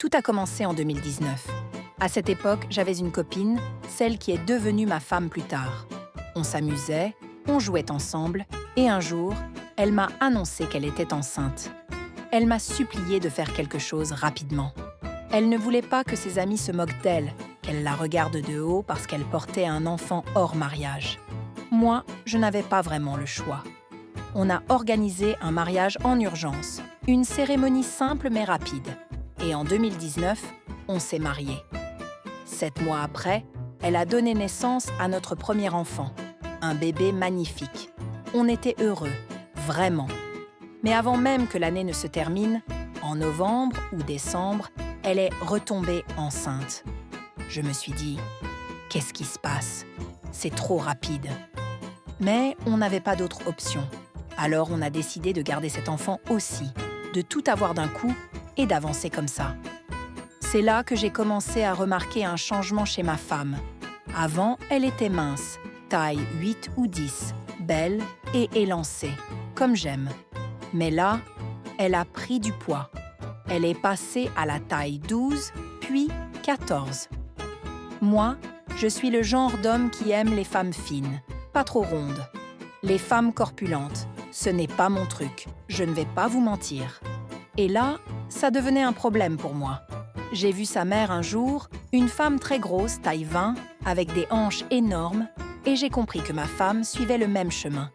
Tout a commencé en 2019. À cette époque, j'avais une copine, celle qui est devenue ma femme plus tard. On s'amusait, on jouait ensemble, et un jour, elle m'a annoncé qu'elle était enceinte. Elle m'a supplié de faire quelque chose rapidement. Elle ne voulait pas que ses amis se moquent d'elle, qu'elle la regarde de haut parce qu'elle portait un enfant hors mariage. Moi, je n'avais pas vraiment le choix. On a organisé un mariage en urgence, une cérémonie simple mais rapide. Et en 2019, on s'est mariés. 7 mois après, elle a donné naissance à notre premier enfant, un bébé magnifique. On était heureux, vraiment. Mais avant même que l'année ne se termine, en novembre ou décembre, elle est retombée enceinte. Je me suis dit, qu'est-ce qui se passe? C'est trop rapide. Mais on n'avait pas d'autre option. Alors on a décidé de garder cet enfant aussi, de tout avoir d'un coup et d'avancer comme ça. C'est là que j'ai commencé à remarquer un changement chez ma femme. Avant, elle était mince, taille 8 ou 10, belle et élancée, comme j'aime. Mais là, elle a pris du poids. Elle est passée à la taille 12, puis 14. Moi, je suis le genre d'homme qui aime les femmes fines, pas trop rondes. Les femmes corpulentes, ce n'est pas mon truc, je ne vais pas vous mentir. Et là, ça devenait un problème pour moi. J'ai vu sa mère un jour, une femme très grosse, taille 20, avec des hanches énormes, et j'ai compris que ma femme suivait le même chemin.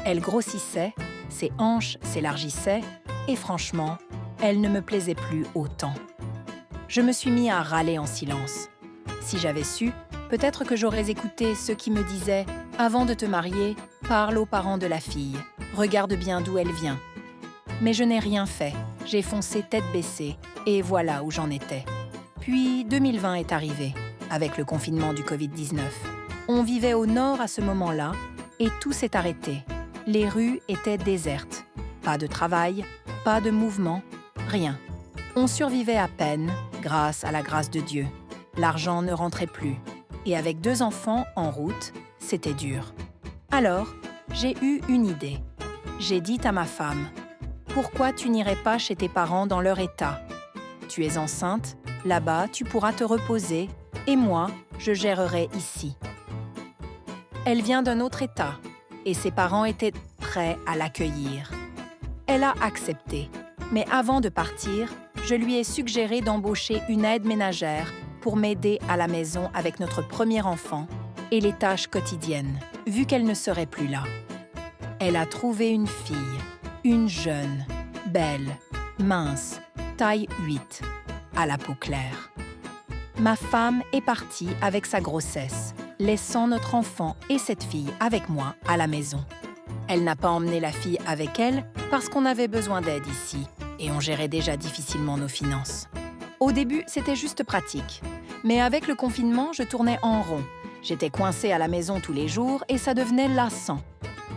Elle grossissait, ses hanches s'élargissaient, et franchement, elle ne me plaisait plus autant. Je me suis mis à râler en silence. Si j'avais su, peut-être que j'aurais écouté ceux qui me disaient « Avant de te marier, parle aux parents de la fille, regarde bien d'où elle vient ». Mais je n'ai rien fait, j'ai foncé tête baissée, et voilà où j'en étais. Puis 2020 est arrivé, avec le confinement du Covid-19. On vivait au nord à ce moment-là, et tout s'est arrêté. Les rues étaient désertes. Pas de travail, pas de mouvement, rien. On survivait à peine, grâce à la grâce de Dieu. L'argent ne rentrait plus. Et avec 2 enfants en route, c'était dur. Alors, j'ai eu une idée. J'ai dit à ma femme, « Pourquoi tu n'irais pas chez tes parents dans leur état? Tu es enceinte, là-bas tu pourras te reposer, et moi, je gérerai ici. » Elle vient d'un autre état, et ses parents étaient prêts à l'accueillir. Elle a accepté, mais avant de partir, je lui ai suggéré d'embaucher une aide ménagère pour m'aider à la maison avec notre premier enfant et les tâches quotidiennes, vu qu'elle ne serait plus là. Elle a trouvé une fille, une jeune, belle, mince, taille 8, à la peau claire. Ma femme est partie avec sa grossesse, laissant notre enfant et cette fille avec moi à la maison. Elle n'a pas emmené la fille avec elle parce qu'on avait besoin d'aide ici et on gérait déjà difficilement nos finances. Au début, c'était juste pratique. Mais avec le confinement, je tournais en rond. J'étais coincée à la maison tous les jours et ça devenait lassant.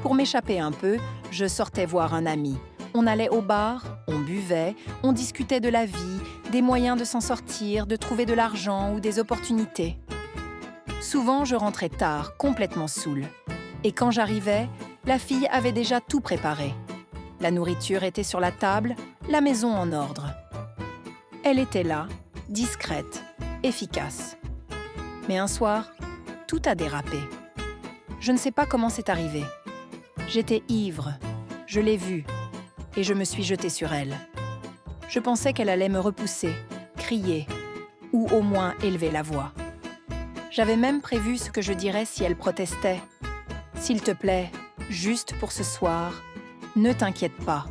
Pour m'échapper un peu, je sortais voir un ami. On allait au bar, on buvait, on discutait de la vie, des moyens de s'en sortir, de trouver de l'argent ou des opportunités. Souvent, je rentrais tard, complètement saoule. Et quand j'arrivais, la fille avait déjà tout préparé. La nourriture était sur la table, la maison en ordre. Elle était là, discrète, efficace. Mais un soir, tout a dérapé. Je ne sais pas comment c'est arrivé. J'étais ivre, je l'ai vue, et je me suis jetée sur elle. Je pensais qu'elle allait me repousser, crier, ou au moins élever la voix. J'avais même prévu ce que je dirais si elle protestait. « S'il te plaît, juste pour ce soir, ne t'inquiète pas,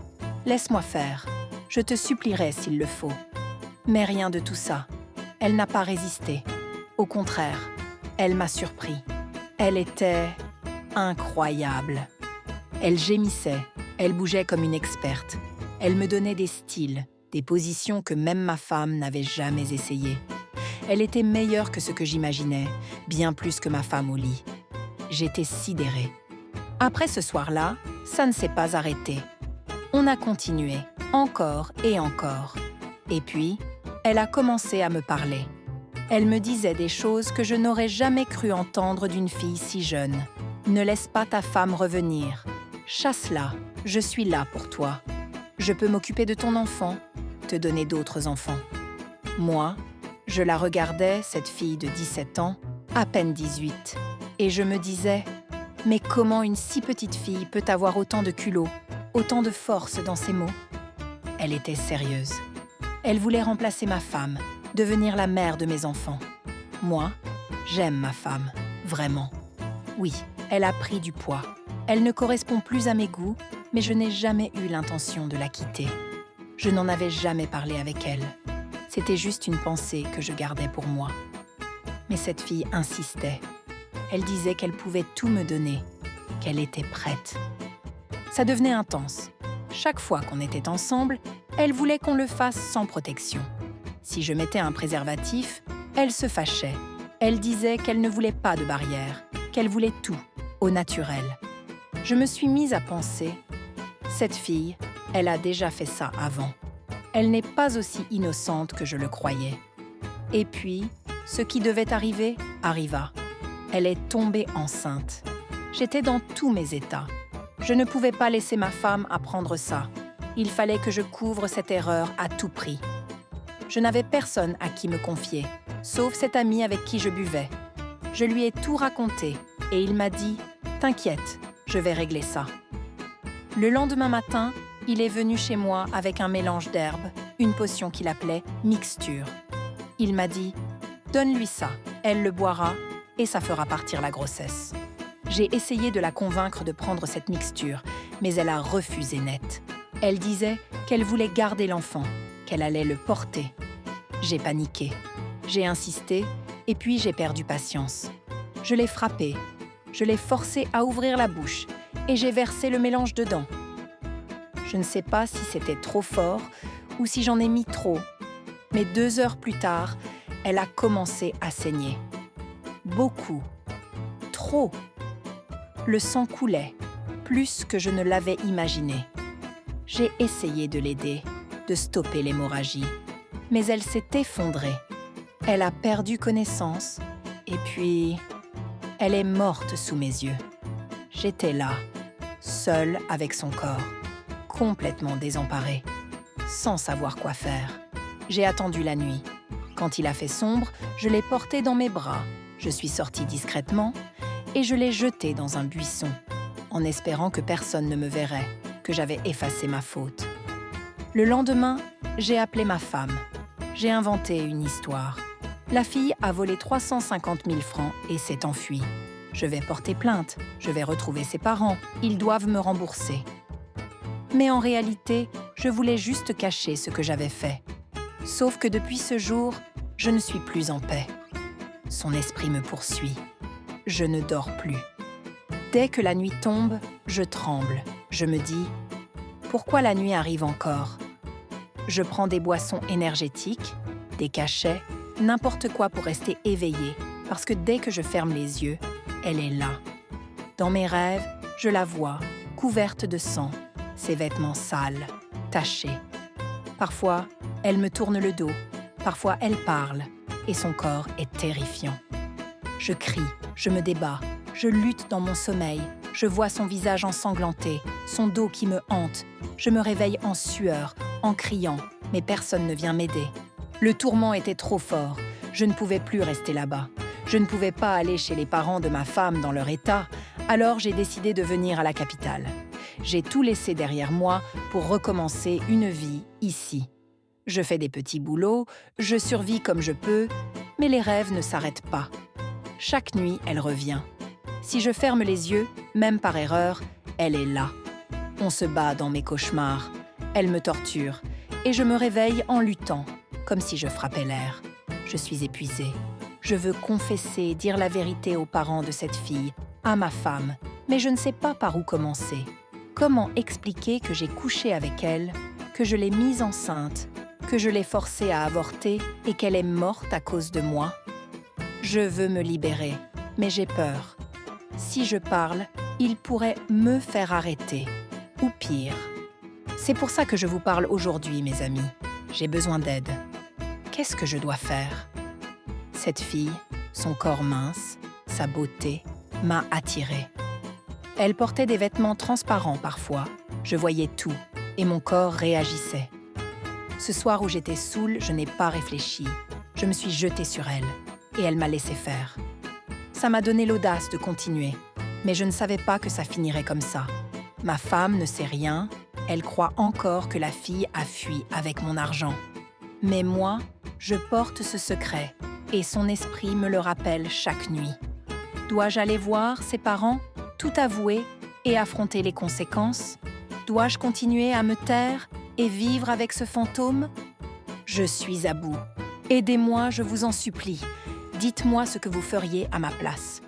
laisse-moi faire, je te supplierai s'il le faut. » Mais rien de tout ça. Elle n'a pas résisté. Au contraire, elle m'a surpris. Elle était incroyable. Elle gémissait, elle bougeait comme une experte. Elle me donnait des styles, des positions que même ma femme n'avait jamais essayées. Elle était meilleure que ce que j'imaginais, bien plus que ma femme au lit. J'étais sidérée. Après ce soir-là, ça ne s'est pas arrêté. On a continué, encore et encore. Et puis, elle a commencé à me parler. Elle me disait des choses que je n'aurais jamais cru entendre d'une fille si jeune. Ne laisse pas ta femme revenir. Chasse-la, je suis là pour toi. Je peux m'occuper de ton enfant, te donner d'autres enfants. Moi, je la regardais, cette fille de 17 ans, à peine 18, et je me disais « Mais comment une si petite fille peut avoir autant de culot, autant de force dans ses mots ?» Elle était sérieuse. Elle voulait remplacer ma femme, devenir la mère de mes enfants. Moi, j'aime ma femme, vraiment. Oui, elle a pris du poids. Elle ne correspond plus à mes goûts, mais je n'ai jamais eu l'intention de la quitter. Je n'en avais jamais parlé avec elle. C'était juste une pensée que je gardais pour moi. Mais cette fille insistait. Elle disait qu'elle pouvait tout me donner, qu'elle était prête. Ça devenait intense. Chaque fois qu'on était ensemble, elle voulait qu'on le fasse sans protection. Si je mettais un préservatif, elle se fâchait. Elle disait qu'elle ne voulait pas de barrière, qu'elle voulait tout, au naturel. Je me suis mise à penser, cette fille, elle a déjà fait ça avant. Elle n'est pas aussi innocente que je le croyais. Et puis, ce qui devait arriver, arriva. Elle est tombée enceinte. J'étais dans tous mes états. Je ne pouvais pas laisser ma femme apprendre ça. Il fallait que je couvre cette erreur à tout prix. Je n'avais personne à qui me confier, sauf cet ami avec qui je buvais. Je lui ai tout raconté et il m'a dit « T'inquiète, je vais régler ça ». Le lendemain matin, il est venu chez moi avec un mélange d'herbes, une potion qu'il appelait « mixture ». Il m'a dit « Donne-lui ça, elle le boira et ça fera partir la grossesse ». J'ai essayé de la convaincre de prendre cette mixture, mais elle a refusé net. Elle disait qu'elle voulait garder l'enfant, qu'elle allait le porter. J'ai paniqué. J'ai insisté et puis j'ai perdu patience. Je l'ai frappée. Je l'ai forcée à ouvrir la bouche et j'ai versé le mélange dedans. Je ne sais pas si c'était trop fort ou si j'en ai mis trop, mais 2 heures plus tard, elle a commencé à saigner. Beaucoup. Trop. Le sang coulait, plus que je ne l'avais imaginé. J'ai essayé de l'aider, de stopper l'hémorragie, mais elle s'est effondrée. Elle a perdu connaissance, et puis, elle est morte sous mes yeux. J'étais là, seule avec son corps, complètement désemparée, sans savoir quoi faire. J'ai attendu la nuit. Quand il a fait sombre, je l'ai portée dans mes bras. Je suis sortie discrètement et je l'ai jetée dans un buisson, en espérant que personne ne me verrait, que j'avais effacé ma faute. Le lendemain, j'ai appelé ma femme. J'ai inventé une histoire. La fille a volé 350 000 francs et s'est enfuie. Je vais porter plainte, je vais retrouver ses parents, ils doivent me rembourser. Mais en réalité, je voulais juste cacher ce que j'avais fait. Sauf que depuis ce jour, je ne suis plus en paix. Son esprit me poursuit. Je ne dors plus. Dès que la nuit tombe, je tremble. Je me dis « Pourquoi la nuit arrive encore ?» Je prends des boissons énergétiques, des cachets, n'importe quoi pour rester éveillée, parce que dès que je ferme les yeux, elle est là. Dans mes rêves, je la vois, couverte de sang, ses vêtements sales, tachés. Parfois, elle me tourne le dos, parfois elle parle, et son corps est terrifiant. Je crie, je me débat, je lutte dans mon sommeil, je vois son visage ensanglanté, son dos qui me hante. Je me réveille en sueur, en criant, mais personne ne vient m'aider. Le tourment était trop fort, je ne pouvais plus rester là-bas. Je ne pouvais pas aller chez les parents de ma femme dans leur état, alors j'ai décidé de venir à la capitale. J'ai tout laissé derrière moi pour recommencer une vie ici. Je fais des petits boulots, je survis comme je peux, mais les rêves ne s'arrêtent pas. Chaque nuit, elle revient. Si je ferme les yeux, même par erreur, elle est là. On se bat dans mes cauchemars. Elle me torture et je me réveille en luttant, comme si je frappais l'air. Je suis épuisée. Je veux confesser, dire la vérité aux parents de cette fille, à ma femme, mais je ne sais pas par où commencer. Comment expliquer que j'ai couché avec elle, que je l'ai mise enceinte, que je l'ai forcée à avorter et qu'elle est morte à cause de moi? Je veux me libérer, mais j'ai peur. Si je parle, il pourrait me faire arrêter. Ou pire. C'est pour ça que je vous parle aujourd'hui, mes amis. J'ai besoin d'aide. Qu'est-ce que je dois faire? Cette fille, son corps mince, sa beauté, m'a attirée. Elle portait des vêtements transparents parfois. Je voyais tout et mon corps réagissait. Ce soir où j'étais saoule, je n'ai pas réfléchi. Je me suis jetée sur elle, et elle m'a laissé faire. Ça m'a donné l'audace de continuer, mais je ne savais pas que ça finirait comme ça. Ma femme ne sait rien, elle croit encore que la fille a fui avec mon argent. Mais moi, je porte ce secret, et son esprit me le rappelle chaque nuit. Dois-je aller voir ses parents, tout avouer et affronter les conséquences? Dois-je continuer à me taire et vivre avec ce fantôme? Je suis à bout. Aidez-moi, je vous en supplie. Dites-moi ce que vous feriez à ma place.